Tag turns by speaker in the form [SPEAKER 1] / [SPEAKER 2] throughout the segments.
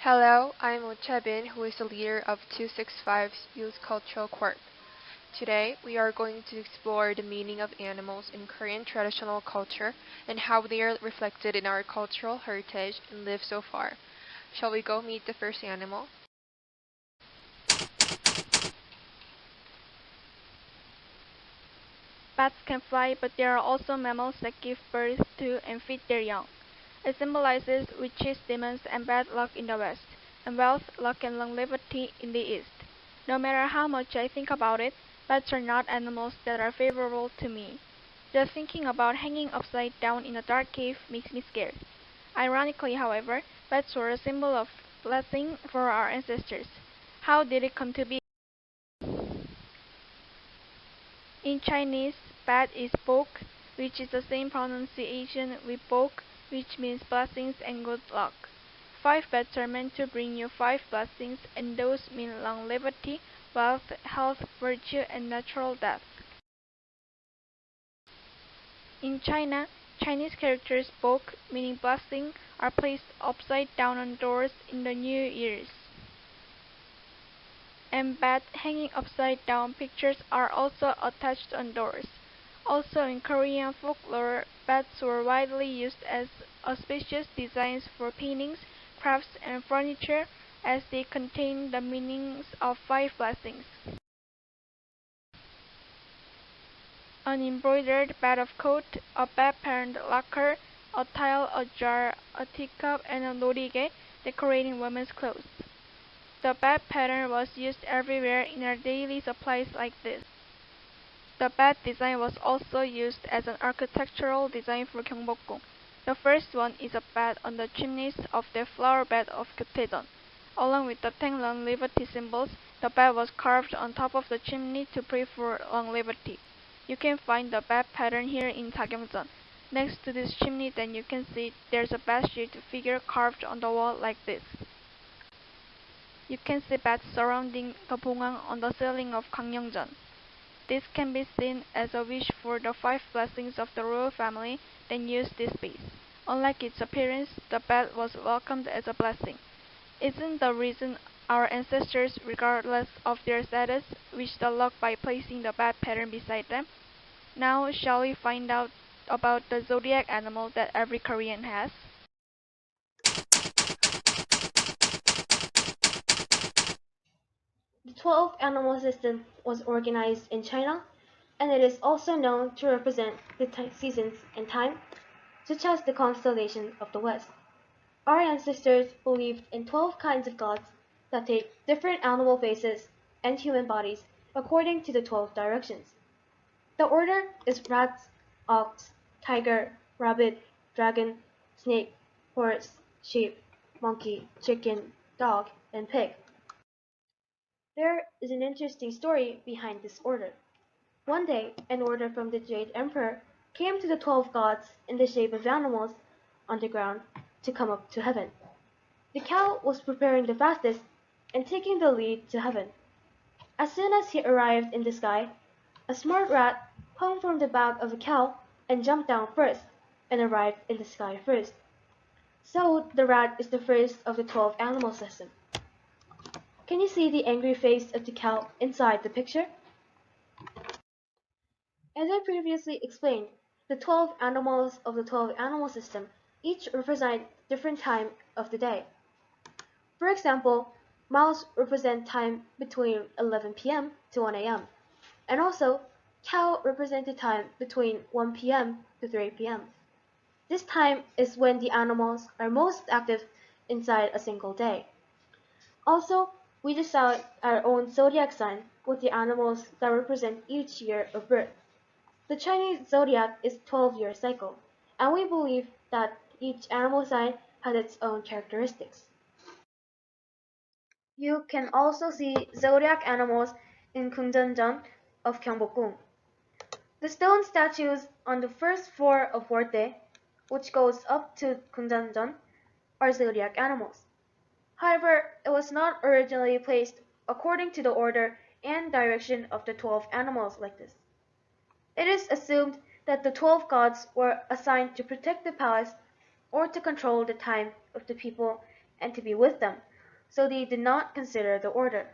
[SPEAKER 1] Hello, I'm Uchebin, who is the leader of 265's Youth Cultural Corp. Today, we are going to explore the meaning of animals in Korean traditional culture and how they are reflected in our cultural heritage and live so far. Shall we go meet the first animal?
[SPEAKER 2] Bats can fly, but there are also mammals that give birth to and feed their young. It symbolizes witches, demons, and bad luck in the West, and wealth, luck, and longevity in the East. No matter how much I think about it, bats are not animals that are favorable to me. Just thinking about hanging upside down in a dark cave makes me scared. Ironically, however, bats were a symbol of blessing for our ancestors. How did it come to be? In Chinese, bat is bok, which is the same pronunciation with bok, which means blessings and good luck. 5 bats are meant to bring you 5 blessings, and those mean longevity, wealth, health, virtue, and natural death. In China, Chinese characters bok, meaning blessing, are placed upside down on doors in the New Year's. And bat hanging upside down pictures are also attached on doors. Also in Korean folklore, bats were widely used as auspicious designs for paintings, crafts, and furniture, as they contain the meanings of 5 blessings. An embroidered bed of coat, a bed-patterned locker, a tile, a jar, a teacup, and a norige decorating women's clothes. The bed pattern was used everywhere in our daily supplies like this. The bed design was also used as an architectural design for Gyeongbokgung. The first one is a bed on the chimneys of the flower bed of Gyeotaejeon. Along with the 10 longevity symbols, the bed was carved on top of the chimney to pray for longevity. You can find the bed pattern here in Dagyongjeon. Next to this chimney, then you can see there's a bat-shaped figure carved on the wall like this. You can see bats surrounding the bongang on the ceiling of Gangneungjeon. This can be seen as a wish for the 5 blessings of the royal family, then use this space. Unlike its appearance, the bat was welcomed as a blessing. Isn't the reason our ancestors, regardless of their status, wished the luck by placing the bat pattern beside them? Now, shall we find out about the zodiac animal that every Korean has?
[SPEAKER 3] The 12 animal system was organized in China, and it is also known to represent the seasons and time, such as the constellation of the West. Our ancestors believed in 12 kinds of gods that take different animal faces and human bodies according to the 12 directions. The order is rat, ox, tiger, rabbit, dragon, snake, horse, sheep, monkey, chicken, dog, and pig. There is an interesting story behind this order. One day, an order from the Jade Emperor came to the 12 gods in the shape of animals on the ground to come up to heaven. The cow was preparing the fastest and taking the lead to heaven. As soon as he arrived in the sky, a smart rat hung from the back of a cow and jumped down first and arrived in the sky first. So the rat is the first of the 12 animal system. Can you see the angry face of the cow inside the picture? As I previously explained, the 12 animals of the 12 animal system each represent different time of the day. For example, mouse represent time between 11 p.m. to 1 a.m. And also, cow represent the time between 1 p.m. to 3 p.m. This time is when the animals are most active inside a single day. Also, we decide our own zodiac sign with the animals that represent each year of birth. The Chinese zodiac is a 12-year cycle, and we believe that each animal sign has its own characteristics. You can also see zodiac animals in Kundanjeon of Gyeongbokgung. The stone statues on the first floor of Worte, which goes up to Kundanjeon, are zodiac animals. However, it was not originally placed according to the order and direction of the 12 animals like this. It is assumed that the 12 gods were assigned to protect the palace or to control the time of the people and to be with them so they did not consider the order.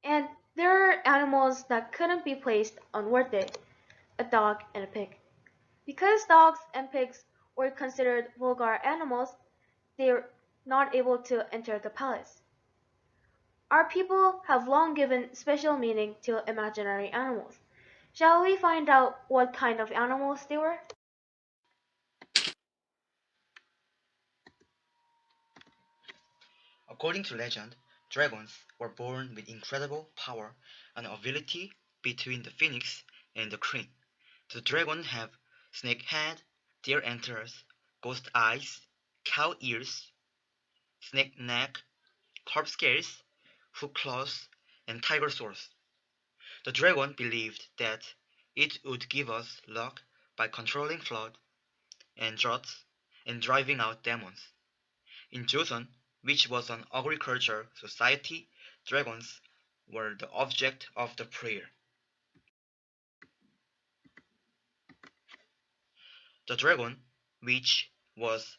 [SPEAKER 3] And there are animals that couldn't be placed on Word Day, a dog and a pig. Because dogs and pigs were considered vulgar animals, they were not able to enter the palace. Our people have long given special meaning to imaginary animals. Shall we find out what kind of animals they were?
[SPEAKER 4] According to legend, dragons were born with incredible power and ability between the phoenix and the crane. The dragon have snake head, deer antlers, ghost eyes, cow ears, snake neck, carp scales, hook claws, and tiger swords. The dragon believed that it would give us luck by controlling flood and droughts and driving out demons. In Joseon, which was an agricultural society, dragons were the object of the prayer. The dragon, which was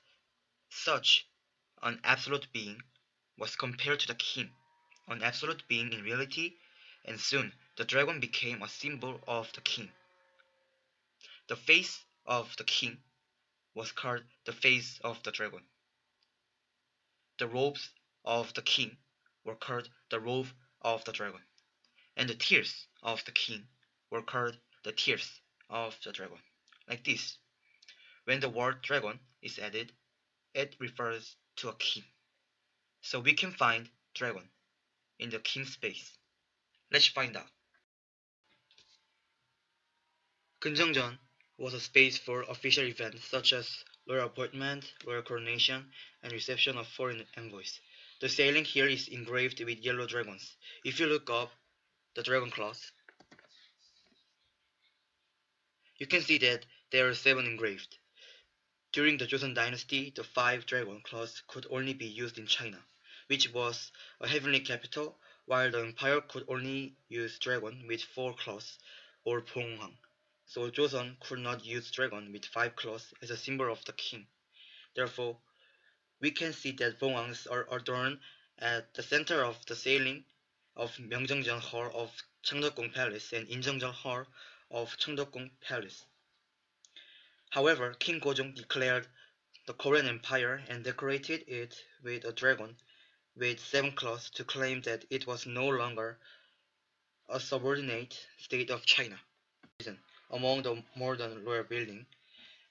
[SPEAKER 4] such an absolute being, was compared to the king, an absolute being in reality, and soon the dragon became a symbol of the king. The face of the king was called the face of the dragon. The robes of the king were called the robe of the dragon, and the tears of the king were called the tears of the dragon. Like this, when the word dragon is added, it refers to a king. So we can find dragon in the king's space. Let's find out. 근정전 was a space for official events such as royal appointment, royal coronation, and reception of foreign envoys. The sailing here is engraved with yellow dragons. If you look up the dragon claws, you can see that there are 7 engraved. During the Joseon dynasty, the 5 dragon claws could only be used in China, which was a heavenly capital, while the empire could only use dragon with 4 claws, or 봉황. So Joseon could not use dragon with 5 claws as a symbol of the king. Therefore, we can see that 봉황s are adorned at the center of the ceiling of Myeongjeong Hall of Cheongdeokgung Palace and Injeongjeong Hall of Cheongdeokgung Palace. However, King Gojong declared the Korean Empire and decorated it with a dragon with 7 claws to claim that it was no longer a subordinate state of China. Among the modern royal building,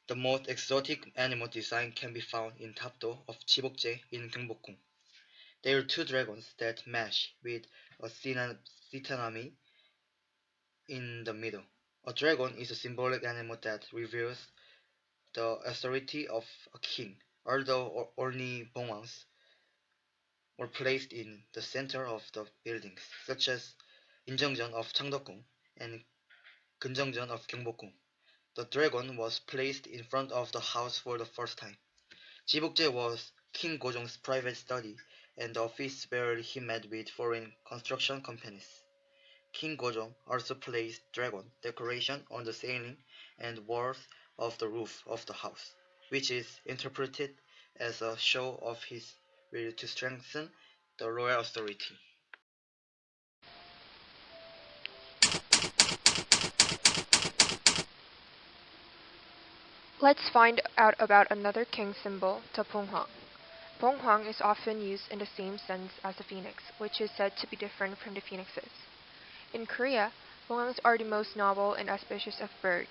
[SPEAKER 4] the most exotic animal design can be found in Tapdo of Jibokje in Gyeongbokgung. There are 2 dragons that match with a Sitanami in the middle. A dragon is a symbolic animal that reveals the authority of a king, although only 봉황s were placed in the center of the buildings, such as Injeongjeon of Cheongdeokgung and Gunjeongjeon of Gyeongbokgung. The dragon was placed in front of the house for the first time. Jibokje was King Gojong's private study and the office where he met with foreign construction companies. King Gojong also placed dragon decoration on the ceiling and walls of the roof of the house, which is interpreted as a show of his will to strengthen the royal authority.
[SPEAKER 1] Let's find out about another king symbol, the 봉황. 봉황 is often used in the same sense as the phoenix, which is said to be different from the phoenixes. In Korea, 봉황s are the most noble and auspicious of birds.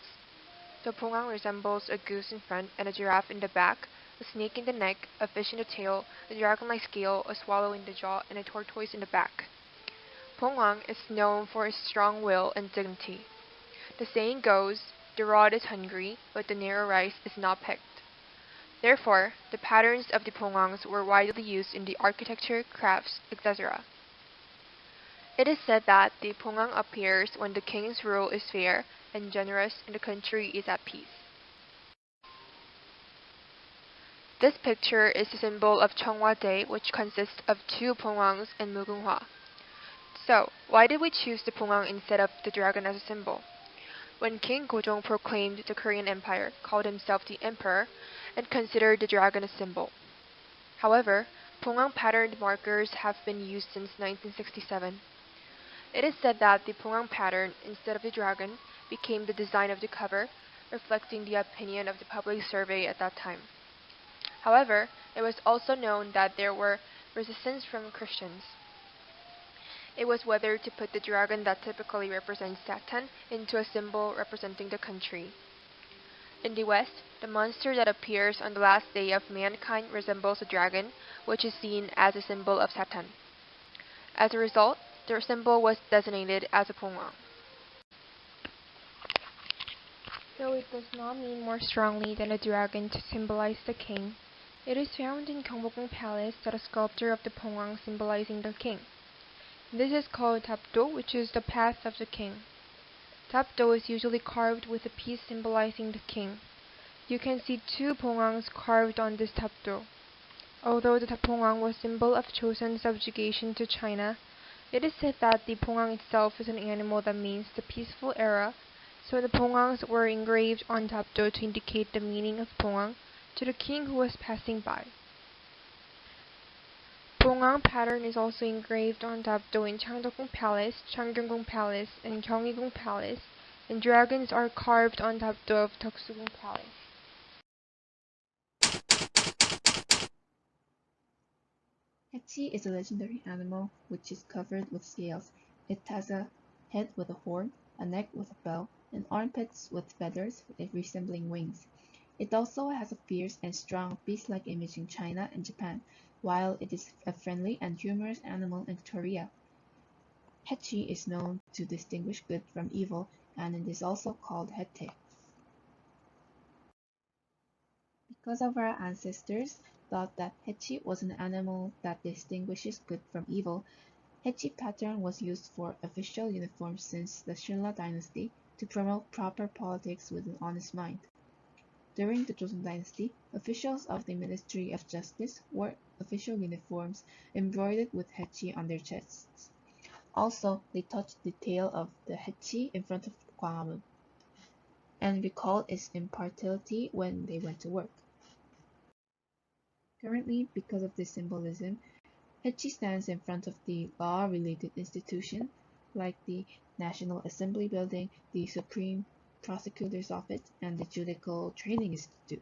[SPEAKER 1] The 봉황 resembles a goose in front and a giraffe in the back, a snake in the neck, a fish in the tail, a dragon-like scale, a swallow in the jaw, and a tortoise in the back. 봉황 is known for his strong will and dignity. The saying goes, "The rod is hungry, but the narrow rice is not picked." Therefore, the patterns of the 봉황s were widely used in the architecture, crafts, etc. It is said that the 봉황 appears when the king's rule is fair and generous and the country is at peace. This picture is a symbol of Cheonghwa Day, which consists of 2 봉황s and 무궁화. So, why did we choose the 봉황 instead of the dragon as a symbol? When King Gojong proclaimed the Korean Empire, called himself the Emperor, and considered the dragon a symbol. However, Pongang patterned markers have been used since 1967. It is said that the Pongang pattern, instead of the dragon, became the design of the cover, reflecting the opinion of the public survey at that time. However, it was also known that there were resistance from Christians. It was whether to put the dragon that typically represents Satan into a symbol representing the country. In the West, the monster that appears on the last day of mankind resembles a dragon, which is seen as a symbol of Satan. As a result, the symbol was designated as a Pongang. Though it does not mean more strongly than a dragon to symbolize the king, it is found in Gyeongbokgung Palace that a sculpture of the Pongang symbolizing the king. This is called tapdo, which is the path of the king. Tapdo is usually carved with a piece symbolizing the king. You can see two Pongangs carved on this tapdo. Although the Pongang was symbol of Joseon subjugation to China, it is said that the Pongang itself is an animal that means the peaceful era, so the Pongangs were engraved on tapdo to indicate the meaning of Pongang to the king who was passing by. Pongang pattern is also engraved on tapdo in Changdeokgung Palace, Changgyeonggung Palace, and Gyeonggi-gung Palace, and dragons are carved on tapdo of Deoksugung Palace.
[SPEAKER 5] Hachi is a legendary animal which is covered with scales. It has a head with a horn, a neck with a bell, and armpits with feathers resembling wings. It also has a fierce and strong beast-like image in China and Japan, while it is a friendly and humorous animal in Korea. Hachi is known to distinguish good from evil, and it is also called Hete. Because of our ancestors thought that Hachi was an animal that distinguishes good from evil, Hachi pattern was used for official uniforms since the Silla dynasty to promote proper politics with an honest mind. During the Joseon dynasty, officials of the Ministry of Justice wore official uniforms embroidered with Hachi on their chests. Also, they touched the tail of the Hachi in front of Gwanghwamun and recalled its impartiality when they went to work. Currently, because of this symbolism, Hachi stands in front of the law-related institutions like the National Assembly Building, the Supreme Prosecutor's Office, and the Judicial Training Institute.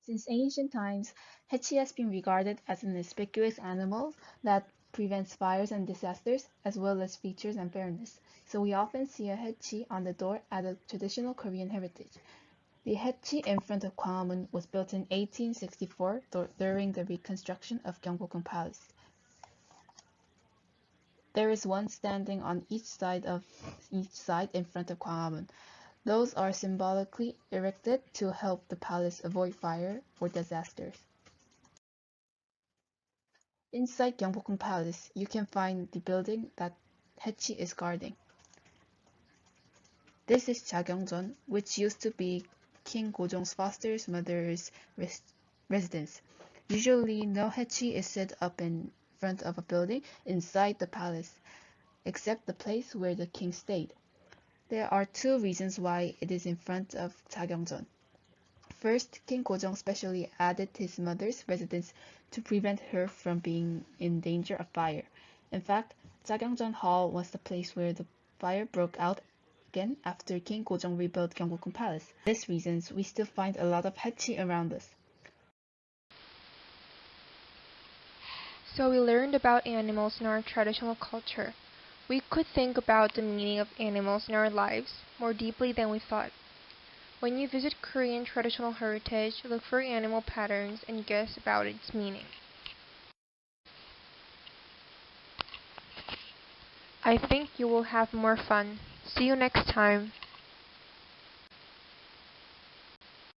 [SPEAKER 5] Since ancient times, Hachi has been regarded as an inconspicuous animal that prevents fires and disasters, as well as features and fairness. So we often see a Hachi on the door as a traditional Korean heritage. The Hachi in front of Gwanghwamun was built in 1864 during the reconstruction of Gyeongbokgung Palace. There is one standing on each side in front of Gwanghwamun. Those are symbolically erected to help the palace avoid fire or disasters. Inside Gyeongbokgung Palace, you can find the building that Hachi is guarding. This is Jagyongjeon, which used to be King Gojong's foster mother's residence. Usually, no Hachi is set up in front of a building inside the palace, except the place where the king stayed. There are two reasons why it is in front of Jagyongjeon. First, King Gojong specially added his mother's residence to prevent her from being in danger of fire. In fact, Jagyongjeon Hall was the place where the fire broke out again after King Gojong rebuilt Gyeongbokgung Palace. For these reasons, we still find a lot of Hachi around us.
[SPEAKER 1] So we learned about animals in our traditional culture. We could think about the meaning of animals in our lives more deeply than we thought. When you visit Korean traditional heritage, look for animal patterns and guess about its meaning. I think you will have more fun. See you next time.